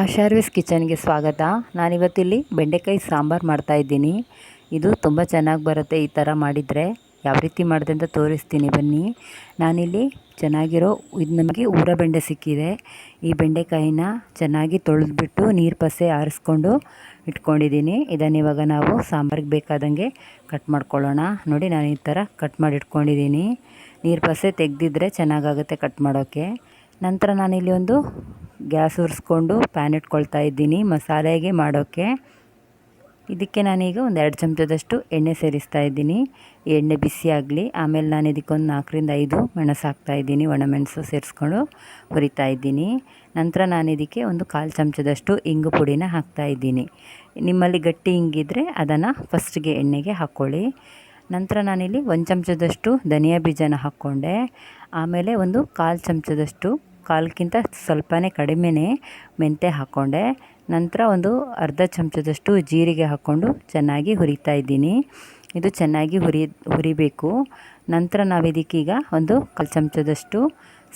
ಆಶಾರ್ವಿಸ್ ಕಿಚನ್ಗೆ ಸ್ವಾಗತ. ನಾನಿವತ್ತಿಲ್ಲಿ ಬೆಂಡೆಕಾಯಿ ಸಾಂಬಾರು ಮಾಡ್ತಾಯಿದ್ದೀನಿ. ಇದು ತುಂಬ ಚೆನ್ನಾಗಿ ಬರುತ್ತೆ. ಈ ಥರ ಮಾಡಿದರೆ ಯಾವ ರೀತಿ ಮಾಡಿದೆ ಅಂತ ತೋರಿಸ್ತೀನಿ ಬನ್ನಿ. ನಾನಿಲ್ಲಿ ಚೆನ್ನಾಗಿರೋ ಇದು ನಮಗೆ ಊರ ಬೆಂಡೆ ಸಿಕ್ಕಿದೆ. ಈ ಬೆಂಡೆಕಾಯಿನ ಚೆನ್ನಾಗಿ ತೊಳೆದ್ಬಿಟ್ಟು ನೀರು ಪಸೆ ಆರಿಸ್ಕೊಂಡು ಇಟ್ಕೊಂಡಿದ್ದೀನಿ. ಇದನ್ನು ಇವಾಗ ನಾವು ಸಾಂಬಾರಿಗೆ ಬೇಕಾದಂಗೆ ಕಟ್ ಮಾಡ್ಕೊಳ್ಳೋಣ. ನೋಡಿ, ನಾನು ಈ ಥರ ಕಟ್ ಮಾಡಿ ಇಟ್ಕೊಂಡಿದ್ದೀನಿ. ನೀರು ಪಸೆ ತೆಗೆದಿದ್ರೆ ಚೆನ್ನಾಗಾಗುತ್ತೆ ಕಟ್ ಮಾಡೋಕ್ಕೆ. ನಂತರ ನಾನಿಲ್ಲಿ ಒಂದು ಗ್ಯಾಸ್ ಉರಿಸ್ಕೊಂಡು ಪ್ಯಾನ್ ಇಟ್ಕೊಳ್ತಾ ಇದ್ದೀನಿ ಮಸಾಲೆಗೆ ಮಾಡೋಕ್ಕೆ. ಇದಕ್ಕೆ ನಾನೀಗ ಒಂದು 2 ಚಮಚದಷ್ಟು ಎಣ್ಣೆ ಸೇರಿಸ್ತಾ ಇದ್ದೀನಿ. ಎಣ್ಣೆ ಬಿಸಿ ಆಗಲಿ. ಆಮೇಲೆ ನಾನು ಇದಕ್ಕೊಂದು 4 ರಿಂದ 5 ಮೆಣಸು ಹಾಕ್ತಾಯಿದ್ದೀನಿ. ಒಣಮೆಣಸು ಸೇರಿಸ್ಕೊಂಡು ಹುರಿತಾ ಇದ್ದೀನಿ. ನಂತರ ನಾನು ಇದಕ್ಕೆ ಒಂದು 1/4 ಚಮಚದಷ್ಟು ಇಂಗು ಪುಡಿನ ಹಾಕ್ತಾಯಿದ್ದೀನಿ. ನಿಮ್ಮಲ್ಲಿ ಗಟ್ಟಿ ಇಂಗಿದ್ರೆ ಅದನ್ನು ಫಸ್ಟಿಗೆ ಎಣ್ಣೆಗೆ ಹಾಕ್ಕೊಳ್ಳಿ. ನಂತರ ನಾನಿಲ್ಲಿ 1 ಚಮಚದಷ್ಟು ಧನಿಯಾ ಬೀಜನ ಹಾಕ್ಕೊಂಡೆ. ಆಮೇಲೆ ಒಂದು 1/4 ಚಮಚದಷ್ಟು, ಕಾಲಕ್ಕಿಂತ ಸ್ವಲ್ಪನೇ ಕಡಿಮೆನೇ ಮೆಂತ್ಯ ಹಾಕ್ಕೊಂಡೆ. ನಂತರ ಒಂದು ಅರ್ಧ ಚಮಚದಷ್ಟು ಜೀರಿಗೆ ಹಾಕ್ಕೊಂಡು ಚೆನ್ನಾಗಿ ಹುರಿತಾ ಇದ್ದೀನಿ. ಇದು ಚೆನ್ನಾಗಿ ಹುರಿಬೇಕು. ನಂತರ ನಾವಿದಕ್ಕೀಗ ಒಂದು 1/4 ಚಮಚದಷ್ಟು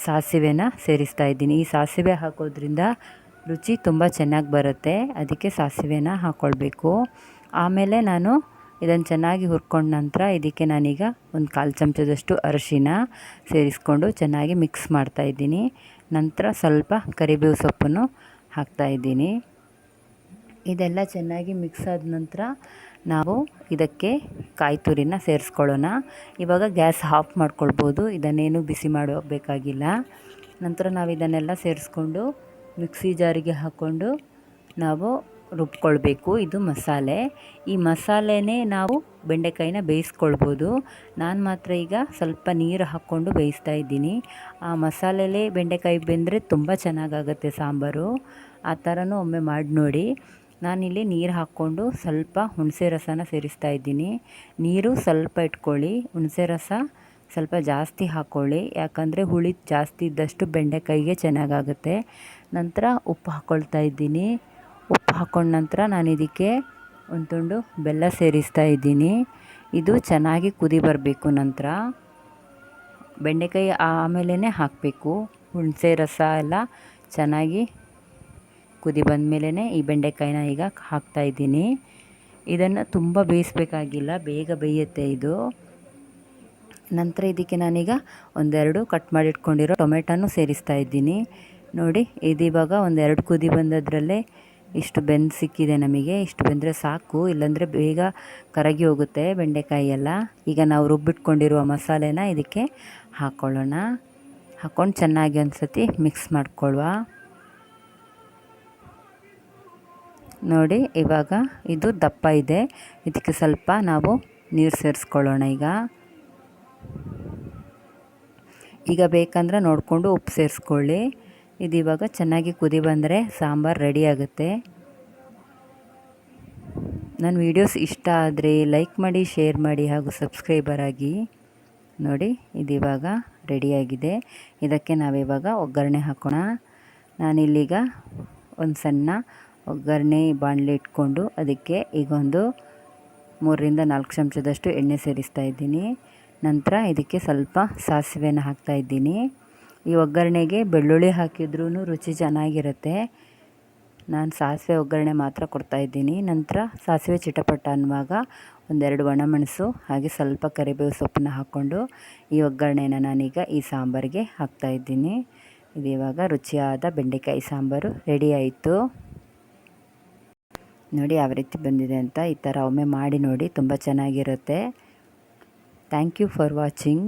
ಸಾಸಿವೆನ ಸೇರಿಸ್ತಾ ಇದ್ದೀನಿ. ಈ ಸಾಸಿವೆ ಹಾಕೋದ್ರಿಂದ ರುಚಿ ತುಂಬ ಚೆನ್ನಾಗಿ ಬರುತ್ತೆ, ಅದಕ್ಕೆ ಸಾಸಿವೆನ ಹಾಕ್ಕೊಳ್ಬೇಕು. ಆಮೇಲೆ ನಾನು ಇದನ್ನು ಚೆನ್ನಾಗಿ ಹುರ್ಕೊಂಡ ನಂತರ ಇದಕ್ಕೆ ನಾನೀಗ ಒಂದು 1/4 ಚಮಚದಷ್ಟು ಅರಿಶಿನ ಸೇರಿಸ್ಕೊಂಡು ಚೆನ್ನಾಗಿ ಮಿಕ್ಸ್ ಮಾಡ್ತಾಯಿದ್ದೀನಿ. ನಂತರ ಸ್ವಲ್ಪ ಕರಿಬೇವು ಸೊಪ್ಪನ್ನು ಹಾಕ್ತಾಯಿದ್ದೀನಿ. ಇದೆಲ್ಲ ಚೆನ್ನಾಗಿ ಮಿಕ್ಸ್ ಆದ ನಂತರ ನಾವು ಇದಕ್ಕೆ ಕಾಯಿ ತುರಿನ ಸೇರಿಸ್ಕೊಳ್ಳೋಣ. ಇವಾಗ ಗ್ಯಾಸ್ ಆಫ್ ಮಾಡ್ಕೊಳ್ಬೋದು, ಇದನ್ನೇನು ಬಿಸಿ ಮಾಡಬೇಕಾಗಿಲ್ಲ. ನಂತರ ನಾವು ಇದನ್ನೆಲ್ಲ ಸೇರಿಸ್ಕೊಂಡು ಮಿಕ್ಸಿ ಜಾರಿಗೆ ಹಾಕ್ಕೊಂಡು ನಾವು ರುಬ್ಕೊಳ್ಬೇಕು. ಇದು ಮಸಾಲೆ. ಈ ಮಸಾಲೆನೇ ನಾವು ಬೆಂಡೆಕಾಯಿನ ಬೇಯಿಸ್ಕೊಳ್ಬೋದು. ನಾನು ಮಾತ್ರ ಈಗ ಸ್ವಲ್ಪ ನೀರು ಹಾಕ್ಕೊಂಡು ಬೇಯಿಸ್ತಾ ಇದ್ದೀನಿ. ಆ ಮಸಾಲೆಲೇ ಬೆಂಡೆಕಾಯಿ ಬೆಂದರೆ ತುಂಬ ಚೆನ್ನಾಗಾಗುತ್ತೆ ಸಾಂಬಾರು. ಆ ಥರನೂ ಒಮ್ಮೆ ಮಾಡಿ ನೋಡಿ. ನಾನಿಲ್ಲಿ ನೀರು ಹಾಕ್ಕೊಂಡು ಸ್ವಲ್ಪ ಹುಣಸೆ ರಸನ ಸೇರಿಸ್ತಾ ಇದ್ದೀನಿ. ನೀರು ಸ್ವಲ್ಪ ಇಟ್ಕೊಳ್ಳಿ, ಹುಣಸೆ ರಸ ಸ್ವಲ್ಪ ಜಾಸ್ತಿ ಹಾಕ್ಕೊಳ್ಳಿ. ಯಾಕಂದರೆ ಹುಳಿ ಜಾಸ್ತಿ ಇದ್ದಷ್ಟು ಬೆಂಡೆಕಾಯಿಗೆ ಚೆನ್ನಾಗಾಗುತ್ತೆ. ನಂತರ ಉಪ್ಪು ಹಾಕ್ಕೊಳ್ತಾ ಇದ್ದೀನಿ. ಉಪ್ಪು ಹಾಕ್ಕೊಂಡ ನಂತರ ನಾನು ಇದಕ್ಕೆ ಒಂದು ತುಂಡು ಬೆಲ್ಲ ಸೇರಿಸ್ತಾ ಇದ್ದೀನಿ. ಇದು ಚೆನ್ನಾಗಿ ಕುದಿ ಬರಬೇಕು. ನಂತರ ಬೆಂಡೆಕಾಯಿ ಆಮೇಲೆ ಹಾಕಬೇಕು. ಹುಣಸೆ ರಸ ಎಲ್ಲ ಚೆನ್ನಾಗಿ ಕುದಿ ಬಂದಮೇಲೆ ಈ ಬೆಂಡೆಕಾಯಿನ ಈಗ ಹಾಕ್ತಾಯಿದ್ದೀನಿ. ಇದನ್ನು ತುಂಬ ಬೇಯಿಸಬೇಕಾಗಿಲ್ಲ, ಬೇಗ ಬೇಯುತ್ತೆ ಇದು. ನಂತರ ಇದಕ್ಕೆ ನಾನೀಗ 1-2 ಕಟ್ ಮಾಡಿ ಇಟ್ಕೊಂಡಿರೋ ಟೊಮೆಟೊನೂ ಸೇರಿಸ್ತಾ ಇದ್ದೀನಿ. ನೋಡಿ, ಇದಿವಾಗ 1-2 ಕುದಿ ಬಂದದ್ರಲ್ಲೇ ಇಷ್ಟು ಬೆಂದು ಸಿಕ್ಕಿದೆ ನಮಗೆ. ಇಷ್ಟು ಬೆಂದರೆ ಸಾಕು, ಇಲ್ಲಾಂದರೆ ಬೇಗ ಕರಗಿ ಹೋಗುತ್ತೆ ಬೆಂಡೆಕಾಯಿ ಎಲ್ಲ. ಈಗ ನಾವು ರುಬ್ಬಿಟ್ಕೊಂಡಿರುವ ಮಸಾಲೆನ ಇದಕ್ಕೆ ಹಾಕ್ಕೊಳ್ಳೋಣ. ಹಾಕ್ಕೊಂಡು ಚೆನ್ನಾಗಿ ಒಂದು ಸತಿ ಮಿಕ್ಸ್ ಮಾಡ್ಕೊಳ್ಳುವ. ನೋಡಿ, ಇವಾಗ ಇದು ದಪ್ಪ ಇದೆ. ಇದಕ್ಕೆ ಸ್ವಲ್ಪ ನಾವು ನೀರು ಸೇರಿಸ್ಕೊಳ್ಳೋಣ. ಈಗ ಬೇಕಂದ್ರೆ ನೋಡಿಕೊಂಡು ಉಪ್ಪು ಸೇರಿಸ್ಕೊಳ್ಳಿ. ಇದು ಇವಾಗ ಚೆನ್ನಾಗಿ ಕುದಿ ಬಂದರೆ ಸಾಂಬಾರು ರೆಡಿ ಆಗುತ್ತೆ. ನನ್ನ ವೀಡಿಯೋಸ್ ಇಷ್ಟ ಆದರೆ ಲೈಕ್ ಮಾಡಿ, ಶೇರ್ ಮಾಡಿ ಹಾಗೂ ಸಬ್ಸ್ಕ್ರೈಬರ್ ಆಗಿ. ನೋಡಿ, ಇದಿವಾಗ ರೆಡಿಯಾಗಿದೆ. ಇದಕ್ಕೆ ನಾವಿವಾಗ ಒಗ್ಗರಣೆ ಹಾಕೋಣ. ನಾನಿಲ್ಲೀಗ ಒಂದು ಸಣ್ಣ ಒಗ್ಗರಣೆ ಬಾಣಲೆ ಇಟ್ಕೊಂಡು ಅದಕ್ಕೆ ಈಗ ಒಂದು 3 ರಿಂದ 4 ಚಮಚದಷ್ಟು ಎಣ್ಣೆ ಸೇರಿಸ್ತಾ ಇದ್ದೀನಿ. ನಂತರ ಇದಕ್ಕೆ ಸ್ವಲ್ಪ ಸಾಸಿವೆನ ಹಾಕ್ತಾಯಿದ್ದೀನಿ. ಈ ಒಗ್ಗರಣೆಗೆ ಬೆಳ್ಳುಳ್ಳಿ ಹಾಕಿದ್ರೂ ರುಚಿ ಚೆನ್ನಾಗಿರುತ್ತೆ. ನಾನು ಸಾಸಿವೆ ಒಗ್ಗರಣೆ ಮಾತ್ರ ಕೊಡ್ತಾಯಿದ್ದೀನಿ. ನಂತರ ಸಾಸಿವೆ ಚಿಟಪಟ ಅನ್ನುವಾಗ 1-2 ಒಣಮೆಣಸು ಹಾಗೆ ಸ್ವಲ್ಪ ಕರಿಬೇವು ಸೊಪ್ಪನ್ನ ಹಾಕ್ಕೊಂಡು ಈ ಒಗ್ಗರಣೆನ ನಾನೀಗ ಈ ಸಾಂಬಾರಿಗೆ ಹಾಕ್ತಾಯಿದ್ದೀನಿ. ಇದು ಇವಾಗ ರುಚಿಯಾದ ಬೆಂಡೆಕಾಯಿ ಸಾಂಬಾರು ರೆಡಿ ಆಯಿತು. ನೋಡಿ ಯಾವ ರೀತಿ ಬಂದಿದೆ ಅಂತ. ಈ ಥರ ಒಮ್ಮೆ ಮಾಡಿ ನೋಡಿ, ತುಂಬ ಚೆನ್ನಾಗಿರುತ್ತೆ. Thank you for watching.